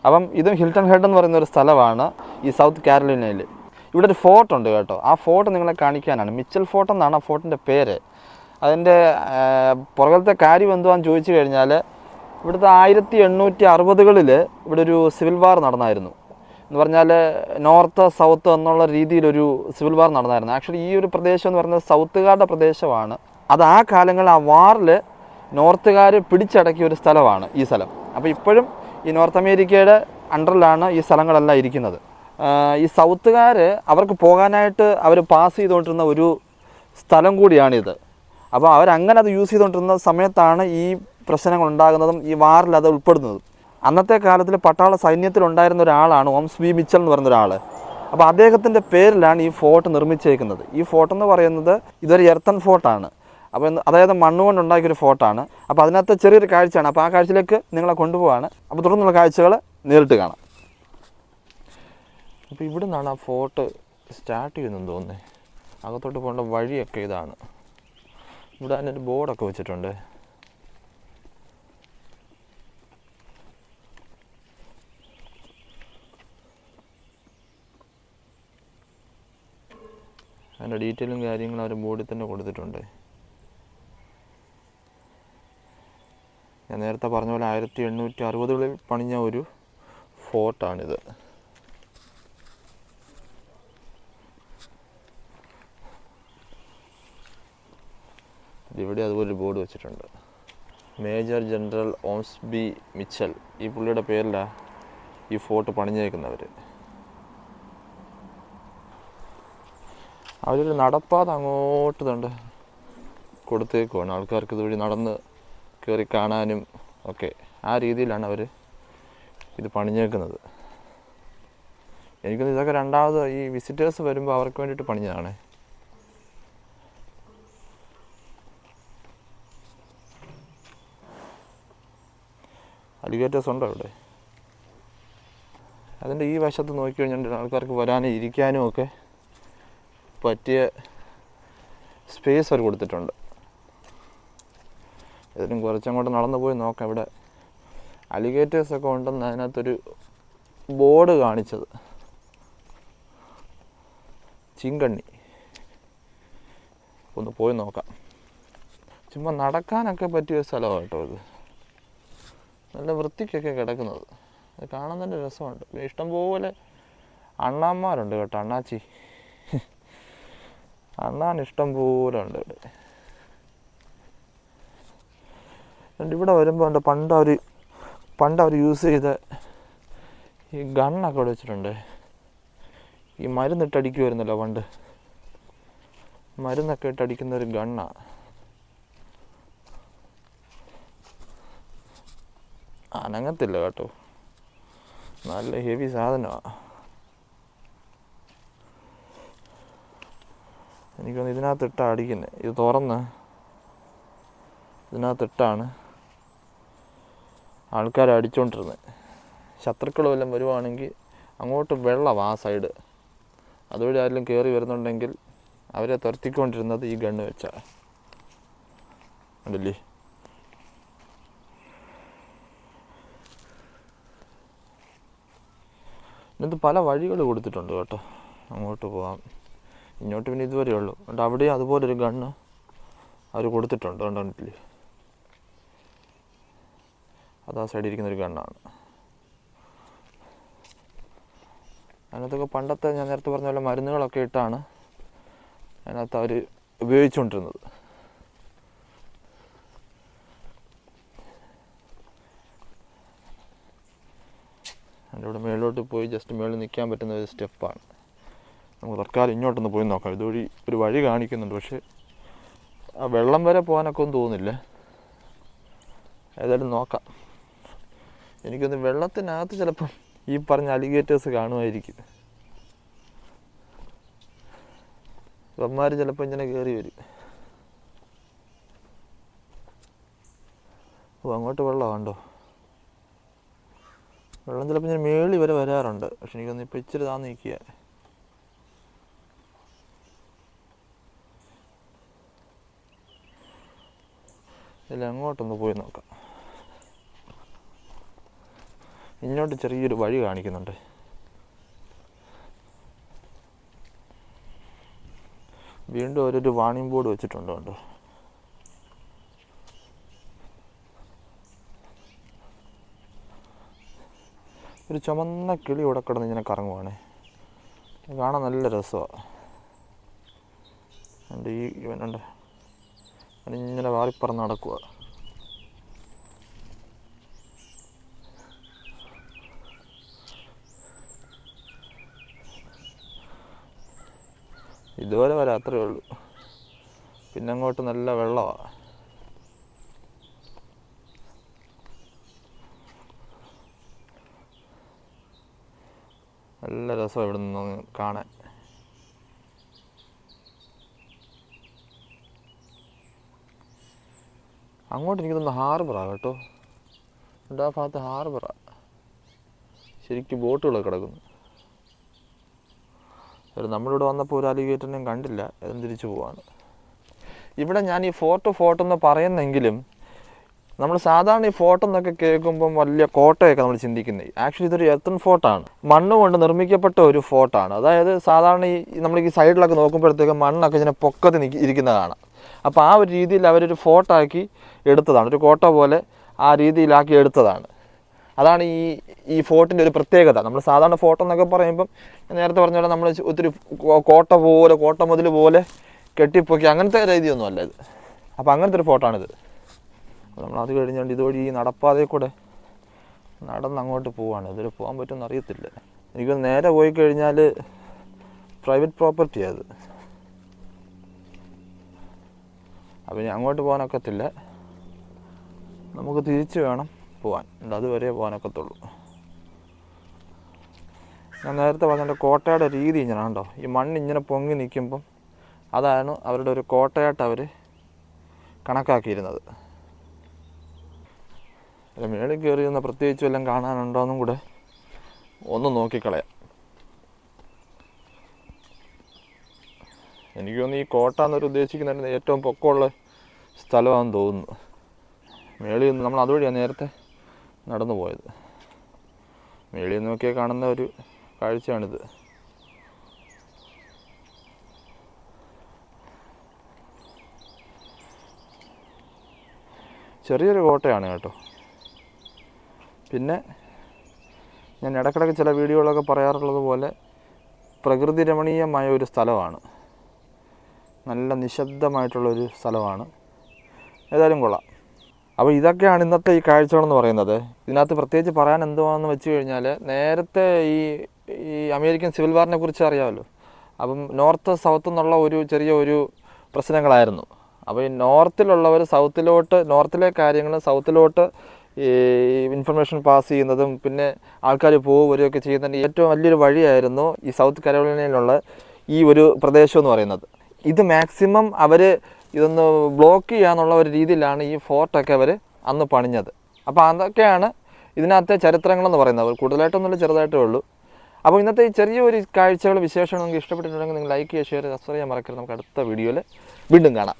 അപ്പം ഇതും Hilton head എന്ന് പറയുന്ന ഒരു സ്ഥലമാണ് ഈ സൗത്ത് കാരോലിനയിൽ. ഇവിടെ ഒരു ഫോർട്ട് ഉണ്ട് കേട്ടോ. ആ ഫോർട്ട് നിങ്ങളെ കാണിക്കാനാണ്. മിച്ചൽ ഫോർട്ട് എന്നാണ് ആ ഫോർട്ടിൻ്റെ പേര്. അതിൻ്റെ പുറകിലത്തെ കാര്യം എന്തുവാന്ന് ചോദിച്ചു കഴിഞ്ഞാൽ, ഇവിടുത്തെ 1860കളിൽ ഇവിടെ ഒരു സിവിൽ വാർ നടന്നായിരുന്നു. എന്ന് പറഞ്ഞാൽ നോർത്ത് സൗത്ത് എന്നുള്ള രീതിയിലൊരു സിവിൽ വാർ നടന്നായിരുന്നു. ആക്ച്വലി ഈ ഒരു പ്രദേശം എന്ന് പറയുന്നത് സൗത്തുകാരുടെ പ്രദേശമാണ്. അത് ആ കാലങ്ങളിൽ ആ വാറിൽ നോർത്തുകാർ പിടിച്ചടക്കിയ ഒരു സ്ഥലമാണ് ഈ സ്ഥലം. അപ്പോൾ ഇപ്പോഴും ഈ നോർത്ത് അമേരിക്കയുടെ അണ്ടറിലാണ് ഈ സ്ഥലങ്ങളെല്ലാം ഇരിക്കുന്നത്. ഈ സൗത്തുകാർ അവർക്ക് പോകാനായിട്ട് അവർ പാസ് ചെയ്തുകൊണ്ടിരുന്ന ഒരു സ്ഥലം കൂടിയാണിത്. അപ്പോൾ അവരങ്ങനെ അത് യൂസ് ചെയ്തുകൊണ്ടിരുന്ന സമയത്താണ് ഈ പ്രശ്നങ്ങൾ ഉണ്ടാകുന്നതും ഈ വാറിൽ അത് ഉൾപ്പെടുന്നതും. അന്നത്തെ കാലത്തിൽ പട്ടാള സൈന്യത്തിലുണ്ടായിരുന്ന ഒരാളാണ് ഓംസ്ബി മിച്ചൽ എന്ന് പറയുന്ന ഒരാൾ. അപ്പോൾ അദ്ദേഹത്തിൻ്റെ പേരിലാണ് ഈ ഫോർട്ട് നിർമ്മിച്ചേക്കുന്നത്. ഈ ഫോർട്ടെന്ന് പറയുന്നത് ഇതൊരു എർത്തൻ ഫോർട്ടാണ്. അപ്പോൾ അതായത് മണ്ണുകൊണ്ട് ഉണ്ടാക്കിയൊരു ഫോർട്ടാണ്. അപ്പോൾ അതിനകത്ത് ചെറിയൊരു കാഴ്ചയാണ്. അപ്പോൾ ആ കാഴ്ചയിലേക്ക് നിങ്ങളെ കൊണ്ടുപോവാണ്. അപ്പോൾ തുടർന്നുള്ള കാഴ്ചകൾ നേരിട്ട് കാണാം. അപ്പോൾ ഇവിടെ നിന്നാണ് ആ ഫോർട്ട് സ്റ്റാർട്ട് ചെയ്യുന്നതെന്ന് തോന്നുന്നത്. അകത്തോട്ട് പോകേണ്ട വഴിയൊക്കെ ഇതാണ്. ഇവിടെ അതിനൊരു ബോർഡൊക്കെ വെച്ചിട്ടുണ്ട്. അതിൻ്റെ ഡീറ്റെയിലും കാര്യങ്ങളും അവർ ബോർഡിൽ തന്നെ കൊടുത്തിട്ടുണ്ട്. ഞാൻ നേരത്തെ പറഞ്ഞ പോലെ 1860കളിൽ പണിഞ്ഞ ഒരു ഫോർട്ടാണിത്. ഇവിടെ അതുപോലെ ബോർഡ് വെച്ചിട്ടുണ്ട്. മേജർ ജനറൽ ഓംസ്ബി മിച്ചൽ, ഈ പുള്ളിയുടെ പേരിലാണ് ഈ ഫോർട്ട് പണിഞ്ഞേക്കുന്നവർ. അവരൊരു നടപ്പാത അങ്ങോട്ട് തണ്ട് കൊടുത്തേക്കുവാണ്. ആൾക്കാർക്ക് ഇതുവഴി നടന്ന് കയറി കാണാനും ഒക്കെ ആ രീതിയിലാണ് അവർ ഇത് പണിഞ്ഞേക്കുന്നത്. എനിക്കൊന്ന് ഇതൊക്കെ രണ്ടാമത് ഈ വിസിറ്റേഴ്സ് വരുമ്പോൾ അവർക്ക് വേണ്ടിയിട്ട് പണിഞ്ഞതാണ്. അലിഗേറ്റേഴ്സ് ഉണ്ടോ ഇവിടെ? അതിൻ്റെ ഈ വശത്ത് നോക്കി കഴിഞ്ഞാൽ ആൾക്കാർക്ക് വരാനും ഇരിക്കാനും ഒക്കെ പറ്റിയ സ്പേസ് അവർ കൊടുത്തിട്ടുണ്ട്. ഇതിനും കുറച്ചങ്ങോട്ട് നടന്നു പോയി നോക്കാം. ഇവിടെ അലിഗേറ്റേഴ്സൊക്കെ ഉണ്ടെന്ന് അതിനകത്തൊരു ബോർഡ് കാണിച്ചത്. ചീങ്കണ്ണി. ഒന്ന് പോയി നോക്കാം. ചുമ്മാ നടക്കാനൊക്കെ പറ്റിയ സ്ഥലമാണ് കേട്ടോ ഇത്. നല്ല വൃത്തിക്കൊക്കെ കിടക്കുന്നത്. അത് കാണാൻ തന്നെ രസമുണ്ട്. പിന്നെ ഇഷ്ടംപോലെ അണ്ണാന്മാരുണ്ട് കേട്ടോ. അണ്ണാച്ചി അണ്ണാൻ ഇഷ്ടം പോലെ ഉണ്ട് ഇവിടെ. ഇവിടെ വരുമ്പോൾ ഉണ്ട് പണ്ട് അവർ യൂസ് ചെയ്ത ഈ ഗണ്ണൊക്കെ ഇവിടെ വെച്ചിട്ടുണ്ട്. ഈ മരുന്നിട്ടടിക്കുമായിരുന്നല്ലോ പണ്ട്. മരുന്നൊക്കെ ഇട്ടടിക്കുന്നൊരു ഗണ്ണാണ്. അനങ്ങത്തില്ല കേട്ടോ. നല്ല ഹെവി സാധനമാണ്. എനിക്കൊന്ന് ഇതിനകത്തിട്ടാണ് അടിക്കുന്നത്. ഇത് തുറന്ന് ഇതിനകത്തിട്ടാണ് ആൾക്കാർ അടിച്ചുകൊണ്ടിരുന്നത്. ശത്രുക്കൾ വല്ലതും വരുവാണെങ്കിൽ അങ്ങോട്ട് വെള്ളമാണ് ആ സൈഡ്. അതുവഴി ആരെങ്കിലും കയറി വരുന്നുണ്ടെങ്കിൽ അവരെ തുരത്തിക്കൊണ്ടിരുന്നത് ഈ ഗണ്ണ് വെച്ചാണ്. ഉണ്ടല്ലേ? ഇതിനകത്ത് പല വഴികൾ കൊടുത്തിട്ടുണ്ട് കേട്ടോ. അങ്ങോട്ട് പോകാം, ഇങ്ങോട്ട് പിന്നെ ഇതുവരെ ഉള്ളൂ. അതുകൊണ്ട് അവിടെയും അതുപോലൊരു ഗണ്ണ് അവർ കൊടുത്തിട്ടുണ്ട്. കണ്ടില്ലേ? അത് ആ സൈഡിൽ ഇരിക്കുന്നൊരു ഗണ്ണാണ്. അതിനകത്തൊക്കെ പണ്ടത്തെ ഞാൻ നേരത്തെ പറഞ്ഞ പോലെ മരുന്നുകളൊക്കെ ഇട്ടാണ് അതിനകത്ത് അവർ ഉപയോഗിച്ചുകൊണ്ടിരുന്നത്. അതിൻ്റെ ഇവിടെ മേളിലോട്ട് പോയി ജസ്റ്റ് മേളിൽ നിൽക്കാൻ പറ്റുന്ന ഒരു സ്റ്റെപ്പാണ്. നമുക്ക് തൽക്കാലം ഇങ്ങോട്ടൊന്ന് പോയി നോക്കാം. ഇതുവഴി ഒരു വഴി കാണിക്കുന്നുണ്ട്, പക്ഷേ ആ വെള്ളം വരെ പോകാനൊക്കെ ഒന്നും തോന്നുന്നില്ല. ഏതായാലും നോക്കാം. എനിക്കൊന്ന് വെള്ളത്തിനകത്ത് ചിലപ്പം ഈ പറഞ്ഞ അലിഗേറ്റേഴ്സ് കാണുമായിരിക്കും. ഇവന്മാർ ചിലപ്പോൾ ഇങ്ങനെ കയറി വരും. ഓ, അങ്ങോട്ട് വെള്ളം കണ്ടോ? വെള്ളം ചിലപ്പോൾ ഞാൻ മേളിൽ വരെ വരാറുണ്ട്. പക്ഷെ എനിക്കൊന്ന് ഇപ്പോൾ ഇച്ചിരി താന്ന് നിൽക്കുക. ഇല്ല, അങ്ങോട്ടൊന്ന് പോയി നോക്കാം. ഇങ്ങോട്ട് ചെറിയൊരു വഴി കാണിക്കുന്നുണ്ട്. വീണ്ടും ഒരു വാണിംഗ് ബോർഡ് വെച്ചിട്ടുണ്ട് കണ്ടോ. ഒരു ചുമന്ന കിളി ഇവിടെ കിടന്ന് ഇങ്ങനെ കറങ്ങുവാണേ. കാണാൻ നല്ല രസമാണ്. ഇവനുണ്ട്, അവനിങ്ങനെ വാറിപ്പറന്ന് നടക്കുക. ഇതുവരെ വരെ അത്രയേ ഉള്ളൂ. പിന്നെ അങ്ങോട്ട് നല്ല വെള്ളമാണ്. നല്ല രസമാണ് ഇവിടെ നിന്ന് കാണാൻ. അങ്ങോട്ട് എനിക്ക് തോന്നുന്നു ഹാർബറാണ് കേട്ടോ. ആ ഭാഗത്ത് ഹാർബറാണ്. ശരിക്കും ബോട്ടുകളൊക്കെ കിടക്കുന്നു. നമ്മളിവിടെ വന്നപ്പോൾ ഒരു അലിഗേറ്ററിനെയും കണ്ടില്ല. അതും തിരിച്ചു പോവാണ്. ഇവിടെ ഞാൻ ഈ ഫോർട്ട് എന്ന് പറയുന്നെങ്കിലും നമ്മൾ സാധാരണ ഈ ഫോർട്ട് എന്നൊക്കെ കേൾക്കുമ്പം വലിയ കോട്ടയൊക്കെ നമ്മൾ ചിന്തിക്കുന്നത്. ആക്ച്വലി ഇതൊരു എർത്തൻ ഫോർട്ടാണ്. മണ്ണ് കൊണ്ട് നിർമ്മിക്കപ്പെട്ട ഒരു ഫോർട്ടാണ്. അതായത് സാധാരണ നമ്മൾ ഈ സൈഡിലൊക്കെ നോക്കുമ്പോഴത്തേക്ക് മണ്ണൊക്കെ ഇങ്ങനെ പൊക്കത്ത് ഇരിക്കുന്നതാണ്. അപ്പോൾ ആ ഒരു രീതിയിൽ അവരൊരു ഫോർട്ടാക്കി എടുത്തതാണ്. ഒരു കോട്ട പോലെ ആ രീതിയിലാക്കി എടുത്തതാണ്. അതാണ് ഈ ഫോർട്ടിൻ്റെ ഒരു പ്രത്യേകത. നമ്മൾ സാധാരണ ഫോർട്ട് എന്നൊക്കെ പറയുമ്പം നേരത്തെ പറഞ്ഞ പോലെ നമ്മൾ ഒത്തിരി കോട്ട മുതൽ പോലെ കെട്ടിപ്പൊക്കി അങ്ങനത്തെ രീതിയൊന്നും അല്ല ഇത്. അപ്പോൾ അങ്ങനത്തെ ഒരു ഫോർട്ടാണിത്. നമ്മളത് കഴിഞ്ഞുകൊണ്ട് ഇതുവഴി ഈ നടപ്പാതയിൽ കൂടെ നടന്നങ്ങോട്ട് പോവാണ്. ഇതിൽ പോകാൻ പറ്റുമെന്ന് അറിയത്തില്ല. എനിക്ക് നേരെ പോയി കഴിഞ്ഞാൽ പ്രൈവറ്റ് പ്രോപ്പർട്ടിയാണ് അത്. അപ്പം ഇനി അങ്ങോട്ട് പോകാനൊക്കത്തില്ല. നമുക്ക് തിരിച്ച് വേണം പോകാൻ. അതുവരെ പോകാനൊക്കത്തുള്ളൂ. ഞാൻ നേരത്തെ പറഞ്ഞ കോട്ടയുടെ രീതി ഇങ്ങനെ ഉണ്ടോ. ഈ മണ്ണിങ്ങനെ പൊങ്ങി നിൽക്കുമ്പം അതാണ് അവരുടെ ഒരു കോട്ടയായിട്ട് അവർ കണക്കാക്കിയിരുന്നത്. മേളിൽ കയറി നിന്ന് പ്രത്യേകിച്ച് വല്ലതും കാണാനുണ്ടോയെന്നും കൂടെ ഒന്ന് നോക്കിക്കളയാം. എനിക്ക് തോന്നുന്നു ഈ കോട്ട എന്നൊരു ഉദ്ദേശിക്കുന്നതിന് ഏറ്റവും പൊക്കമുള്ള സ്ഥലമാണെന്ന് തോന്നുന്നു. മേളിൽ നിന്ന് നമ്മൾ അതുവഴിയാണ് നേരത്തെ നടന്നു പോയത്. മേളിൽ നോക്കിയാൽ കാണുന്ന ഒരു കാഴ്ചയാണിത്. ചെറിയൊരു കോട്ടയാണ് കേട്ടോ. പിന്നെ ഞാൻ ഇടയ്ക്കിടയ്ക്ക് ചില വീഡിയോകളൊക്കെ പറയാറുള്ളത് പോലെ പ്രകൃതി രമണീയമായ ഒരു സ്ഥലമാണ്. നല്ല നിശബ്ദമായിട്ടുള്ളൊരു സ്ഥലമാണ്. ഏതായാലും കൊള്ളാം. അപ്പോൾ ഇതൊക്കെയാണ് ഇന്നത്തെ ഈ കാഴ്ചകളെന്ന് പറയുന്നത്. ഇതിനകത്ത് പ്രത്യേകിച്ച് പറയാൻ എന്തുവാണെന്ന് വെച്ച് കഴിഞ്ഞാൽ, നേരത്തെ ഈ അമേരിക്കൻ സിവിൽ വാറിനെ കുറിച്ച് അറിയാമല്ലോ. അപ്പം നോർത്ത് സൗത്ത് എന്നുള്ള ചെറിയ പ്രശ്നങ്ങളായിരുന്നു. അപ്പോൾ ഈ നോർത്തിലുള്ളവർ നോർത്തിലെ കാര്യങ്ങൾ സൗത്തിലോട്ട് ഈ ഇൻഫർമേഷൻ പാസ് ചെയ്യുന്നതും പിന്നെ ആൾക്കാർ വരികയൊക്കെ ചെയ്യുന്നതിൻ്റെ ഏറ്റവും വലിയൊരു വഴിയായിരുന്നു ഈ സൗത്ത് കരോളിനയിലുള്ള ഈ ഒരു പ്രദേശം എന്ന് പറയുന്നത്. ഇത് മാക്സിമം അവർ ഇതൊന്ന് ബ്ലോക്ക് ചെയ്യാന്നുള്ള ഒരു രീതിയിലാണ് ഈ ഫോർട്ടൊക്കെ അവർ അന്ന് പണിഞ്ഞത്. അപ്പോൾ അതൊക്കെയാണ് ഇതിനകത്തെ ചരിത്രങ്ങളെന്ന് പറയുന്നത്. കൂടുതലായിട്ടൊന്നുമില്ല, ചെറുതായിട്ടേ ഉള്ളൂ. അപ്പോൾ ഇന്നത്തെ ഈ ചെറിയൊരു കാഴ്ചകൾ വിശേഷം നിങ്ങൾക്ക് ഇഷ്ടപ്പെട്ടിട്ടുണ്ടെങ്കിൽ നിങ്ങൾ ലൈക്ക് ചെയ്യുക, ഷെയർ ചെയ്യുക, സബ്സ്ക്രൈബ് ചെയ്യാൻ മറക്കരുത്. നമുക്ക് അടുത്ത വീഡിയോയിൽ വീണ്ടും കാണാം.